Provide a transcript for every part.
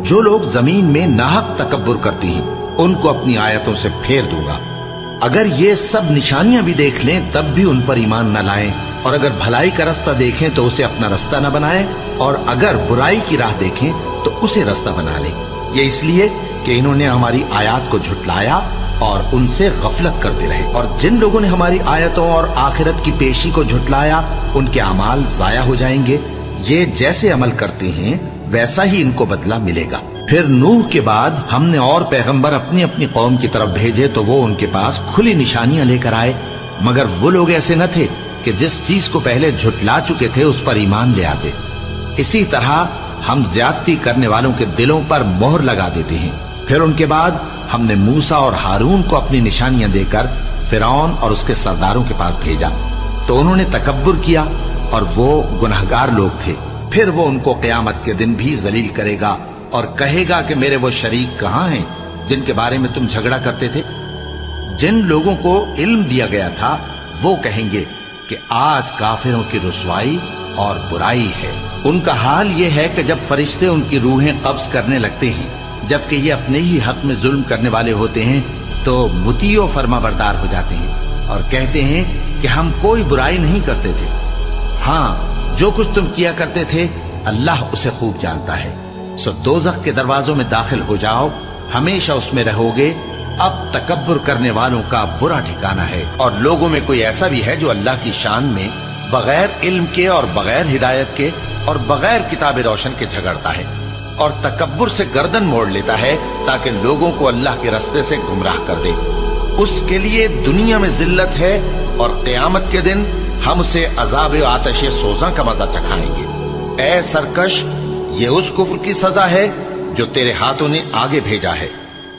जो लोग जमीन में नाहक तकब्बुर करती हैं, उनको अपनी आयतों से फेर दूंगा। अगर ये सब निशानियां भी देख लें तब भी उन पर ईमान न लाएं, और अगर भलाई का रास्ता देखें तो उसे अपना रास्ता न बनाएं, और अगर बुराई की राह देखें तो उसे रास्ता बना लें। ये इसलिए कि इन्होंने हमारी आयत को झुटलाया और उनसे गफलत करते रहे। और जिन लोगों ने हमारी आयतों और आखिरत की पेशी को झुटलाया, उनके अमाल जाया हो जाएंगे। ये जैसे अमल करते हैं वैसा ही इनको बदला मिलेगा। फिर नूह के बाद हमने और पैगंबर अपनी अपनी कौम की तरफ भेजे तो वो उनके पास खुली निशानियां लेकर आए, मगर वो लोग ऐसे न थे कि जिस चीज को पहले झुटला चुके थे उस पर ईमान ले आते। इसी तरह हम ज्यादती करने वालों के दिलों पर मोहर लगा देते हैं। फिर उनके बाद हमने मूसा और हारून को अपनी निशानियां देकर फिरौन और उसके सरदारों के पास भेजा, तो उन्होंने तकब्बुर किया और वो गुनहगार लोग थे। फिर वो उनको क़यामत के दिन भी जलील करेगा और कहेगा कि मेरे वो शरीक कहाँ हैं जिनके बारे में तुम झगड़ा करते थे। जिन लोगों को इल्म दिया गया था वो कहेंगे कि आज काफिरों की रुसवाई और बुराई है। उनका हाल ये है कि जब फरिश्ते उनकी रूहें कब्ज करने लगते हैं, जबकि ये अपने ही हक में जुल्म करने वाले होते हैं, तो मुतीओ फर्माबरदार हो जाते हैं और कहते हैं कि हम कोई बुराई नहीं करते थे। हाँ, जो कुछ तुम किया करते थे अल्लाह उसे खूब जानता है। सो दोज़ख के दरवाजों में दाखिल हो जाओ, हमेशा उसमें रहोगे। अब तकब्बुर करने वालों का बुरा ठिकाना है। और लोगों में कोई ऐसा भी है जो अल्लाह की शान में बगैर इल्म के और बगैर हिदायत के और बगैर किताब रोशन के झगड़ता है और तकब्बुर से गर्दन मोड़ लेता है ताकि लोगों को अल्लाह के रास्ते से गुमराह कर दे। उसके लिए दुनिया में जिल्लत है और क़यामत के दिन हम उसे अज़ाब आतिश सोज़ा का मजा चखाएंगे। ऐ सरकश, ये उस कुफ्र की सजा है जो तेरे हाथों ने आगे भेजा है,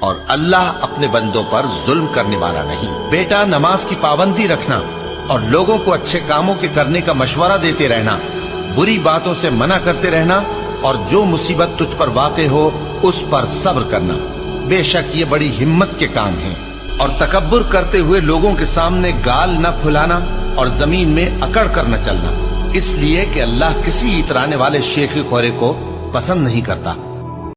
और अल्लाह अपने बंदों पर जुल्म करने वाला नहीं। बेटा, नमाज की पाबंदी रखना और लोगों को अच्छे कामों के करने का मशवरा देते रहना, बुरी बातों से मना करते रहना, और जो मुसीबत तुझ पर वाक़े हो उस पर सब्र करना। बेशक ये बड़ी हिम्मत के काम हैं। और तकब्बुर करते हुए लोगों के सामने गाल न फुलाना और जमीन में अकड़ कर न चलना, इसलिए कि अल्लाह किसी इतराने वाले शेखी खोरे को पसंद नहीं करता।